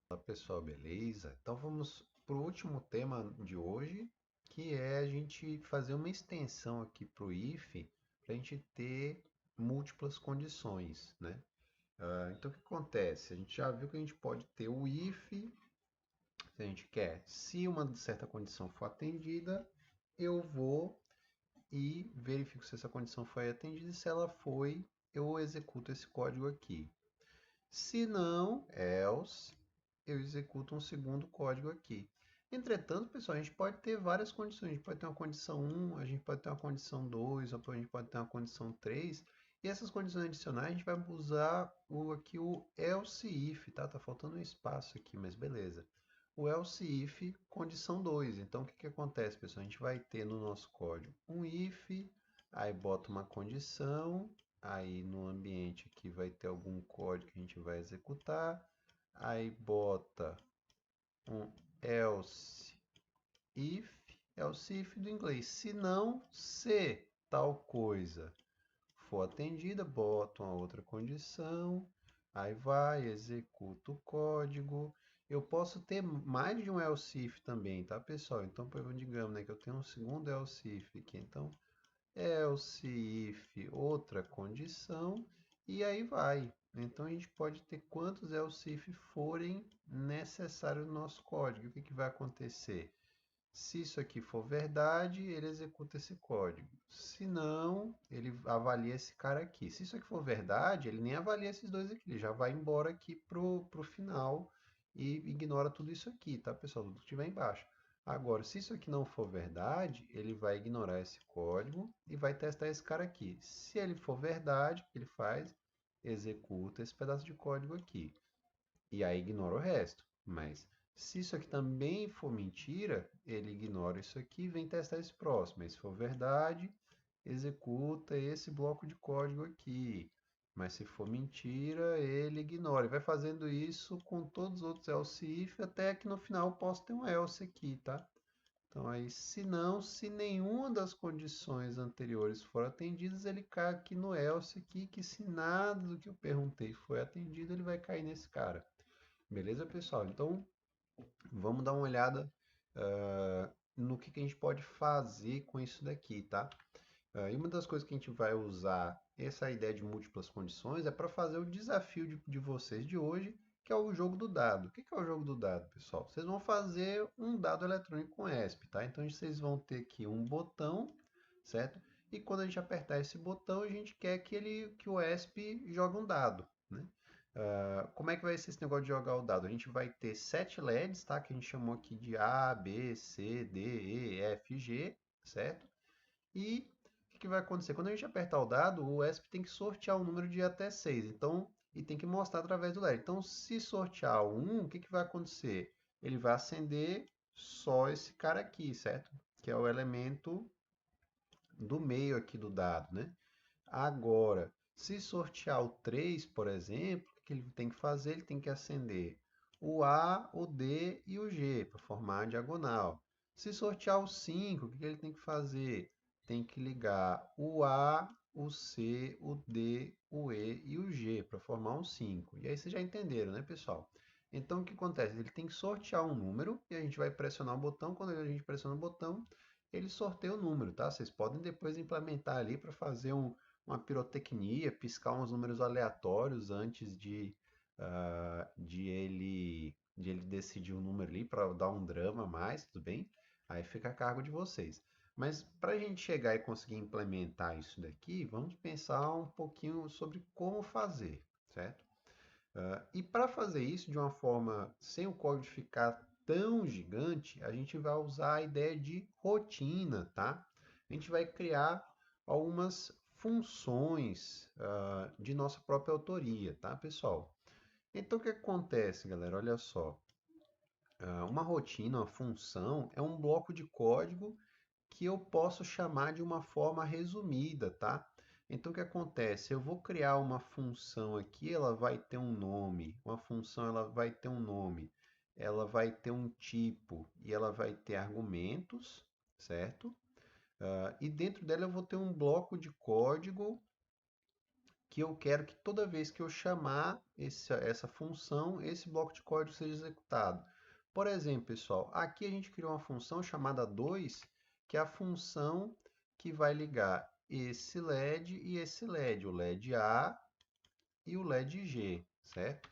Olá pessoal, beleza? Então vamos para o último tema de hoje, que é a gente fazer uma extensão aqui para o if, para a gente ter múltiplas condições, né? Então o que acontece? A gente já viu que a gente pode ter o if, se a gente quer, se uma certa condição for atendida, eu vou e verifico se essa condição foi atendida e se ela foi, eu executo esse código aqui. Se não, else, eu executo um segundo código aqui. Entretanto, pessoal, a gente pode ter várias condições. A gente pode ter uma condição 1, a gente pode ter uma condição 2, ou a gente pode ter uma condição 3. E essas condições adicionais a gente vai usar aqui o else if, tá? Tá faltando um espaço aqui, mas beleza. O else if condição 2. Então, o que que acontece, pessoal? A gente vai ter no nosso código um if, aí bota uma condição, aí no ambiente aqui vai ter algum código que a gente vai executar, aí bota um else if, else if do inglês. Se não, se tal coisa for atendida, bota uma outra condição, aí vai, executa o código. Eu posso ter mais de um else if também, tá, pessoal? Então, digamos, né, que eu tenho um segundo else if aqui. Então, else if outra condição e aí vai. Então a gente pode ter quantos else if forem necessários no nosso código. O que que vai acontecer? Se isso aqui for verdade, ele executa esse código. Se não, ele avalia esse cara aqui. Se isso aqui for verdade, ele nem avalia esses dois aqui. Ele já vai embora aqui pro final e ignora tudo isso aqui, tá, pessoal? Tudo que estiver embaixo. Agora, se isso aqui não for verdade, ele vai ignorar esse código e vai testar esse cara aqui. Se ele for verdade, o que ele faz? Executa esse pedaço de código aqui. E aí ignora o resto. Mas se isso aqui também for mentira, ele ignora isso aqui e vem testar esse próximo. Mas se for verdade, executa esse bloco de código aqui. Mas se for mentira, ele ignora. E vai fazendo isso com todos os outros else if, até que no final eu possa ter um else aqui, tá? Então aí, se não, se nenhuma das condições anteriores for atendidas, ele cai aqui no else aqui, que se nada do que eu perguntei foi atendido, ele vai cair nesse cara. Beleza, pessoal? Então, vamos dar uma olhada no que a gente pode fazer com isso daqui, tá? E uma das coisas que a gente vai usar essa ideia de múltiplas condições é para fazer o desafio de vocês de hoje, que é o jogo do dado. O que é o jogo do dado, pessoal? Vocês vão fazer um dado eletrônico com ESP, tá? Então, vocês vão ter aqui um botão, certo? E quando a gente apertar esse botão, a gente quer que o ESP jogue um dado, né? Como é que vai ser esse negócio de jogar o dado? A gente vai ter 7 LEDs, tá? Que a gente chamou aqui de A, B, C, D, E, F, G, certo? E o que vai acontecer? Quando a gente apertar o dado, o ESP tem que sortear um número de até 6. Então, e tem que mostrar através do LED. Então, se sortear o 1, o que vai acontecer? Ele vai acender só esse cara aqui, certo? Que é o elemento do meio aqui do dado, né? Agora, se sortear o 3, por exemplo, o que ele tem que fazer? Ele tem que acender o A, o D e o G para formar a diagonal. Se sortear o 5, o que ele tem que fazer? Tem que ligar o A, o C, o D, o E e o G para formar um 5. E aí vocês já entenderam, né, pessoal? Então, o que acontece? Ele tem que sortear um número e a gente vai pressionar o botão. Quando a gente pressiona o botão, ele sorteia o número, tá? Vocês podem depois implementar ali para fazer uma pirotecnia, piscar uns números aleatórios antes de ele decidir o número ali para dar um drama a mais, tudo bem? Aí fica a cargo de vocês. Mas para a gente chegar e conseguir implementar isso daqui, vamos pensar um pouquinho sobre como fazer, certo? E para fazer isso de uma forma sem o código ficar tão gigante, a gente vai usar a ideia de rotina, tá? A gente vai criar algumas funções de nossa própria autoria, tá, pessoal? Então, o que acontece, galera? Olha só. Uma rotina, uma função, é um bloco de código que eu posso chamar de uma forma resumida, tá? Então, o que acontece? Eu vou criar uma função aqui, ela vai ter um nome. Uma função, ela vai ter um nome. Ela vai ter um tipo e ela vai ter argumentos, certo? E dentro dela eu vou ter um bloco de código que eu quero que toda vez que eu chamar essa função, esse bloco de código seja executado. Por exemplo, pessoal, aqui a gente criou uma função chamada 2, que é a função que vai ligar esse LED e esse LED, o LED A e o LED G, certo?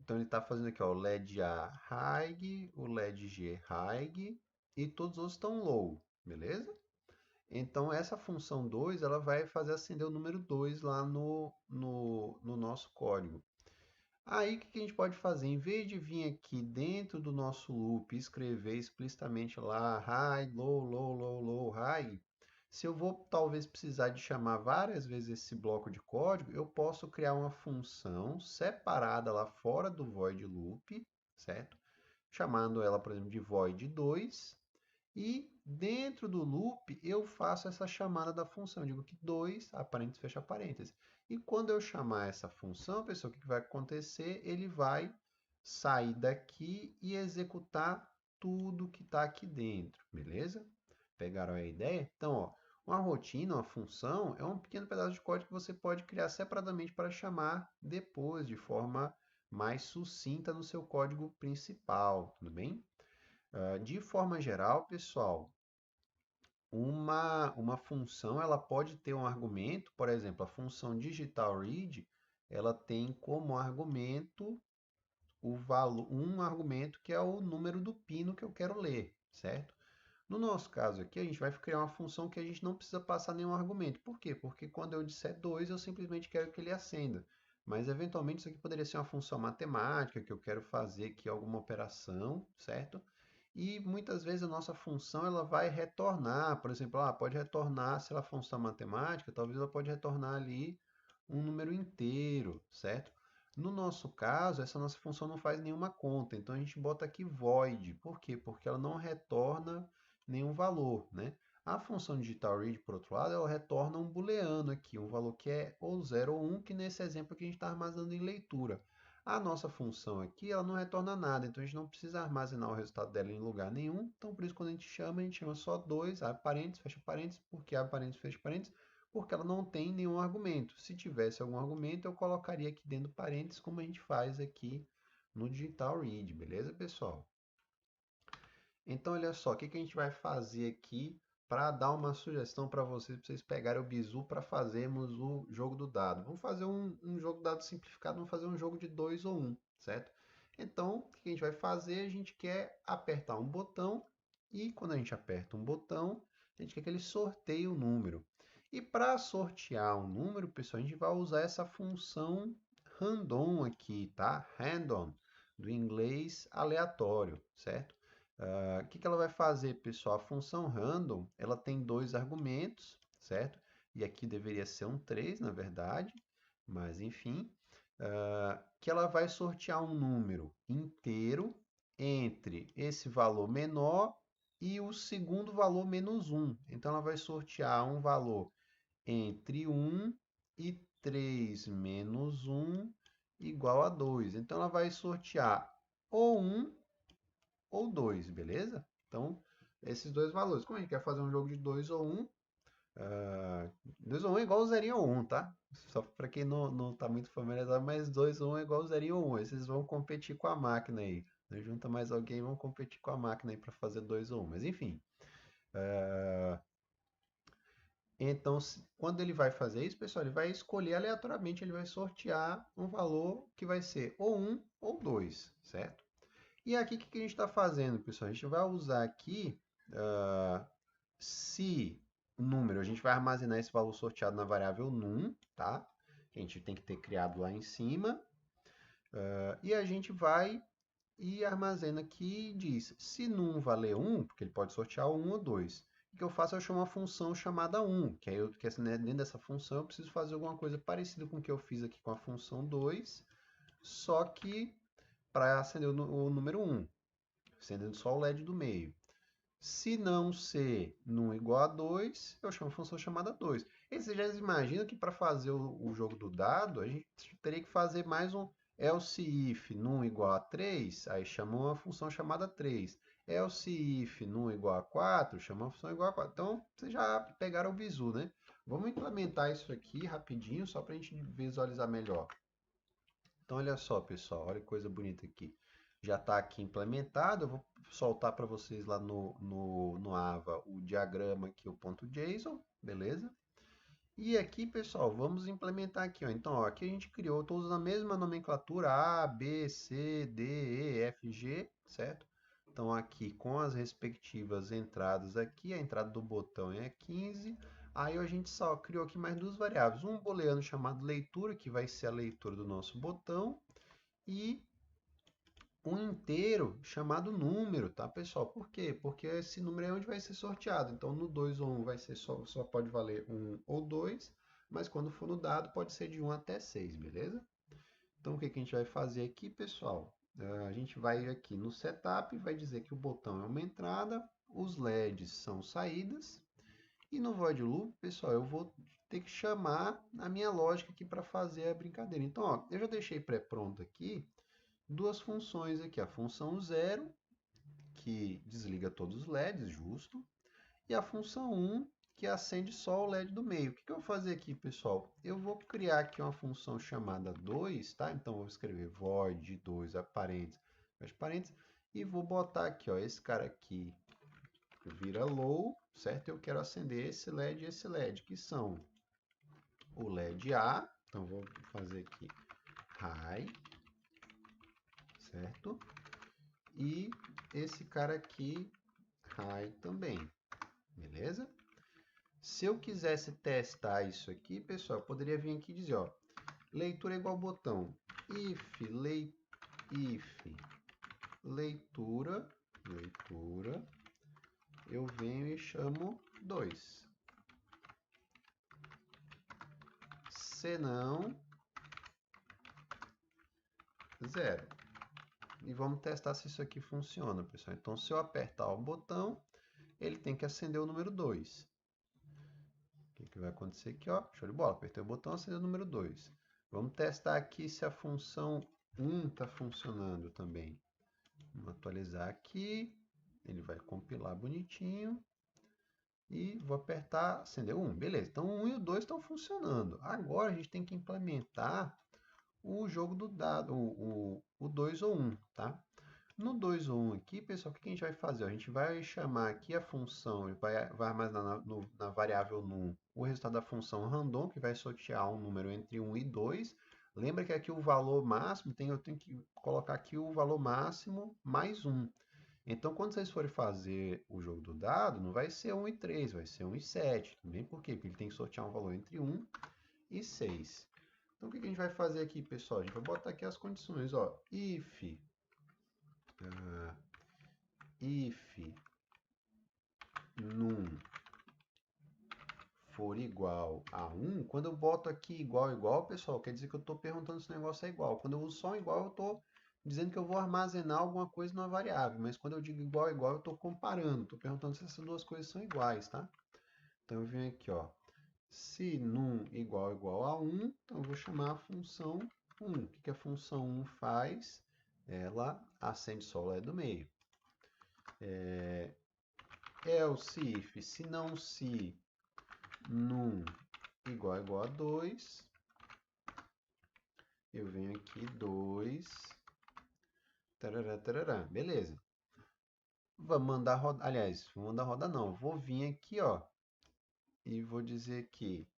Então ele está fazendo aqui ó, o LED A high, o LED G high e todos os outros estão low, beleza? Então essa função 2 ela vai fazer acender o número 2 lá no nosso código. Aí o que a gente pode fazer? Em vez de vir aqui dentro do nosso loop e escrever explicitamente lá high, low, low, low, low, high, se eu vou talvez precisar de chamar várias vezes esse bloco de código, eu posso criar uma função separada lá fora do void loop, certo? Chamando ela, por exemplo, de void 2, e dentro do loop eu faço essa chamada da função. Eu digo que 2, parênteses, fecha parênteses. E quando eu chamar essa função, pessoal, o que vai acontecer? Ele vai sair daqui e executar tudo que está aqui dentro, beleza? Pegaram a ideia? Então, ó, uma rotina, uma função, é um pequeno pedaço de código que você pode criar separadamente para chamar depois, de forma mais sucinta no seu código principal, tudo bem? De forma geral, pessoal, uma função ela pode ter um argumento, por exemplo, a função digitalRead, ela tem como argumento um argumento que é o número do pino que eu quero ler, certo? No nosso caso aqui, a gente vai criar uma função que a gente não precisa passar nenhum argumento. Por quê? Porque quando eu disser 2, eu simplesmente quero que ele acenda. Mas, eventualmente, isso aqui poderia ser uma função matemática, que eu quero fazer aqui alguma operação, certo? E muitas vezes a nossa função ela vai retornar, por exemplo, pode retornar, se ela é função matemática, talvez ela pode retornar ali um número inteiro, certo? No nosso caso, essa nossa função não faz nenhuma conta, então a gente bota aqui void. Por quê? Porque ela não retorna nenhum valor, né? A função digitalRead, por outro lado, ela retorna um booleano aqui, um valor que é ou 0 ou 1, que nesse exemplo aqui a gente está armazenando em leitura. A nossa função aqui, ela não retorna nada, então a gente não precisa armazenar o resultado dela em lugar nenhum. Então, por isso, quando a gente chama só 2, abre parênteses, fecha parênteses. Por que abre parênteses, fecha parênteses? Porque ela não tem nenhum argumento. Se tivesse algum argumento, eu colocaria aqui dentro do parênteses, como a gente faz aqui no digitalRead, beleza, pessoal? Então, olha só, o que a gente vai fazer aqui para dar uma sugestão para vocês pegarem o bizu para fazermos o jogo do dado. Vamos fazer um jogo do dado simplificado, vamos fazer um jogo de 2 ou 1, certo? Então, o que a gente vai fazer? A gente quer apertar um botão e quando a gente aperta um botão, a gente quer que ele sorteie o número. E para sortear um número, pessoal, a gente vai usar essa função random aqui, tá? Random, do inglês aleatório, certo? O que ela vai fazer, pessoal? A função random, ela tem dois argumentos, certo? E aqui deveria ser um 3, na verdade, mas enfim. Que ela vai sortear um número inteiro entre esse valor menor e o segundo valor menos 1. Então, ela vai sortear um valor entre 1 e 3 menos 1 igual a 2. Então, ela vai sortear ou 1 ou 2, beleza? Então, esses dois valores. Como a gente quer fazer um jogo de 2 ou 1, 2 ou 1 é igual ao 0 ou 1, tá? Só para quem não tá muito familiarizado, mas 2 ou 1 é igual ao 0 ou 1. Esses vão competir com a máquina aí. Junta mais alguém e vão competir com a máquina aí para fazer 2 ou 1. Mas enfim. Então, quando ele vai fazer isso, pessoal, ele vai escolher aleatoriamente, ele vai sortear um valor que vai ser ou 1 ou 2, certo? E aqui, o que a gente está fazendo, pessoal? A gente vai usar aqui, se o número, a gente vai armazenar esse valor sorteado na variável num, tá? Que a gente tem que ter criado lá em cima. E a gente vai e armazena aqui e diz, se num valer 1, porque ele pode sortear 1 ou 2, o que eu faço? Eu chamo uma função chamada 1, que aí dentro dessa função eu preciso fazer alguma coisa parecida com o que eu fiz aqui com a função 2, só que para acender o número 1, acendendo só o LED do meio. Se não ser num igual a 2, eu chamo a função chamada 2. E vocês já imaginam que para fazer o jogo do dado, a gente teria que fazer mais um else if num igual a 3, aí chama uma função chamada 3. Else if num igual a 4, chama uma função igual a 4. Então, vocês já pegaram o bizu, né? Vamos implementar isso aqui rapidinho, só para a gente visualizar melhor. Então, olha só, pessoal, olha que coisa bonita aqui. Já está aqui implementado, eu vou soltar para vocês lá no Ava o diagrama aqui, o ponto .json, beleza? E aqui, pessoal, vamos implementar aqui, ó. Então, ó, aqui a gente criou, estou usando a mesma nomenclatura A, B, C, D, E, F, G, certo? Então, aqui com as respectivas entradas aqui, a entrada do botão é 15. Aí a gente só criou aqui mais duas variáveis, um booleano chamado leitura, que vai ser a leitura do nosso botão, e um inteiro chamado número, tá, pessoal? Por quê? Porque esse número é onde vai ser sorteado. Então, no 2 ou 1 vai ser só pode valer 1 ou 2, mas quando for no dado pode ser de 1 até 6, beleza? Então, o que que a gente vai fazer aqui, pessoal? A gente vai aqui no setup, vai dizer que o botão é uma entrada, os LEDs são saídas, e no void loop, pessoal, eu vou ter que chamar a minha lógica aqui para fazer a brincadeira. Então, ó, eu já deixei pré-pronto aqui duas funções aqui, a função 0, que desliga todos os LEDs, justo, e a função 1, que acende só o LED do meio. O que eu vou fazer aqui, pessoal? Eu vou criar aqui uma função chamada 2, tá? Então, eu vou escrever void 2, parênteses, e vou botar aqui, ó, esse cara aqui vira low, certo? Eu quero acender esse LED e esse LED, que são o LED A, então vou fazer aqui high, certo? E esse cara aqui high também, beleza? Se eu quisesse testar isso aqui, pessoal, eu poderia vir aqui e dizer, ó, leitura é igual botão, if leitura, eu venho e chamo 2. Senão, 0. E vamos testar se isso aqui funciona, pessoal. Então, se eu apertar o botão, ele tem que acender o número 2. O que vai acontecer aqui? Ó, show de bola. Apertei o botão, acendeu o número 2. Vamos testar aqui se a função 1 está funcionando também. Vamos atualizar aqui. Ele vai compilar bonitinho. E vou apertar, acender o 1. Beleza, então o 1 e o 2 estão funcionando. Agora a gente tem que implementar o jogo do dado, o 2 ou 1, tá? No 2 ou 1 aqui, pessoal, o que a gente vai fazer? A gente vai chamar aqui a função, vai armazenar na variável num o resultado da função random, que vai sortear um número entre 1 e 2. Lembra que aqui o valor máximo, eu tenho que colocar aqui o valor máximo mais 1. Então, quando vocês forem fazer o jogo do dado, não vai ser 1 e 3, vai ser 1 e 7. Também por quê? Porque ele tem que sortear um valor entre 1 e 6. Então, o que a gente vai fazer aqui, pessoal? A gente vai botar aqui as condições, ó. If num for igual a 1, quando eu boto aqui igual, pessoal, quer dizer que eu estou perguntando se o negócio é igual. Quando eu uso só igual, eu estou dizendo que eu vou armazenar alguma coisa numa variável. Mas quando eu digo igual, eu estou comparando. Estou perguntando se essas duas coisas são iguais, tá? Então eu venho aqui, ó. Se num igual a 1, então eu vou chamar a função 1. O que a função 1 faz? Ela acende só o LED do meio. Else if, se não se num igual a 2, eu venho aqui 2, tarará, tarará, beleza. Vamos mandar rodar, aliás, vou mandar rodar não, vou vir aqui, ó, e vou dizer que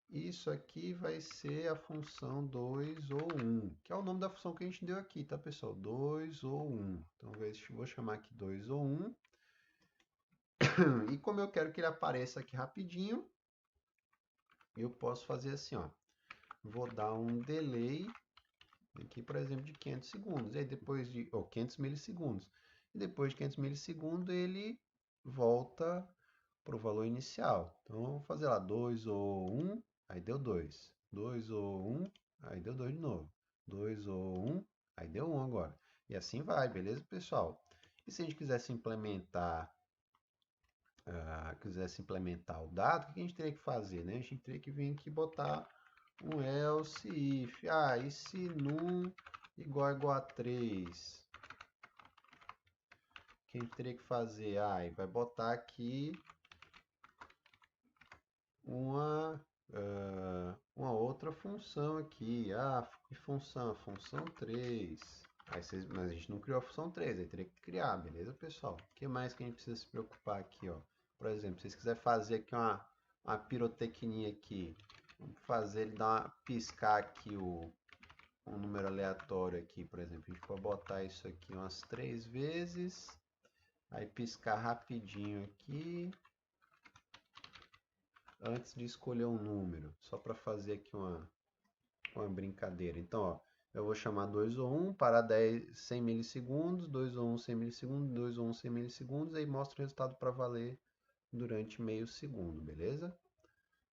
isso aqui vai ser a função 2 ou 1, que é o nome da função que a gente deu aqui, tá, pessoal? 2 ou 1. Então, vou chamar aqui 2 ou 1. E como eu quero que ele apareça aqui rapidinho, eu posso fazer assim, ó. Vou dar um delay aqui, por exemplo, de 500 segundos. E aí depois de 500 milissegundos. E depois de 500 milissegundos ele volta para o valor inicial. Então vamos fazer lá 2 ou 1, aí deu 2. 2 ou 1, aí deu 2 de novo. 2 ou 1, aí deu 1 agora. E assim vai, beleza, pessoal? E se a gente quisesse implementar o dado, o que a gente teria que fazer, né? A gente teria que vir aqui e botar um else if. E se num igual a 3? O que a gente teria que fazer? E vai botar aqui uma outra função aqui. Ah, que função? Função 3. Mas a gente não criou a função 3, aí teria que criar, beleza, pessoal? O que mais que a gente precisa se preocupar aqui, ó? Por exemplo, se vocês quiserem fazer aqui uma pirotecnia aqui, vamos fazer ele dar uma, piscar aqui um número aleatório aqui, por exemplo. A gente pode botar isso aqui umas 3 vezes, aí piscar rapidinho aqui, antes de escolher um número, só para fazer aqui uma brincadeira. Então, ó, eu vou chamar 2 ou 1 para 10, 100 milissegundos, 2 ou 1 100 milissegundos, 2 ou 1 100 milissegundos, aí mostra o resultado para valer durante meio segundo, beleza?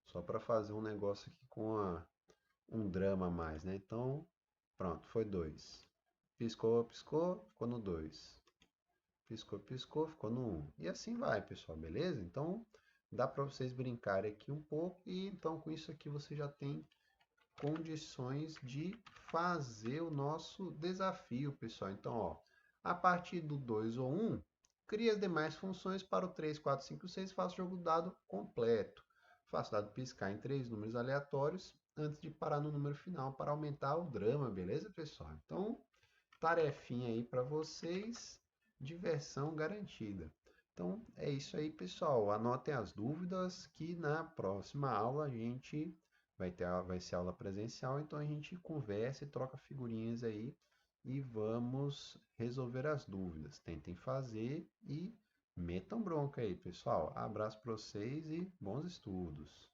Só para fazer um negócio aqui com um drama a mais, né? Então, pronto, foi 2. Piscou, piscou, ficou no 2. Piscou, piscou, ficou no 1. E assim vai, pessoal, beleza? Então, dá para vocês brincarem aqui um pouco e então com isso aqui você já tem condições de fazer o nosso desafio, pessoal. Então, ó, a partir do 2 ou 1, cria as demais funções para o 3, 4, 5, 6, faça o jogo dado completo. Faça o dado piscar em 3 números aleatórios antes de parar no número final para aumentar o drama, beleza, pessoal? Então, tarefinha aí para vocês, diversão garantida. Então, é isso aí, pessoal. Anotem as dúvidas que na próxima aula a gente vai ser aula presencial, então a gente conversa e troca figurinhas aí e vamos resolver as dúvidas. Tentem fazer e metam bronca aí, pessoal. Abraço para vocês e bons estudos.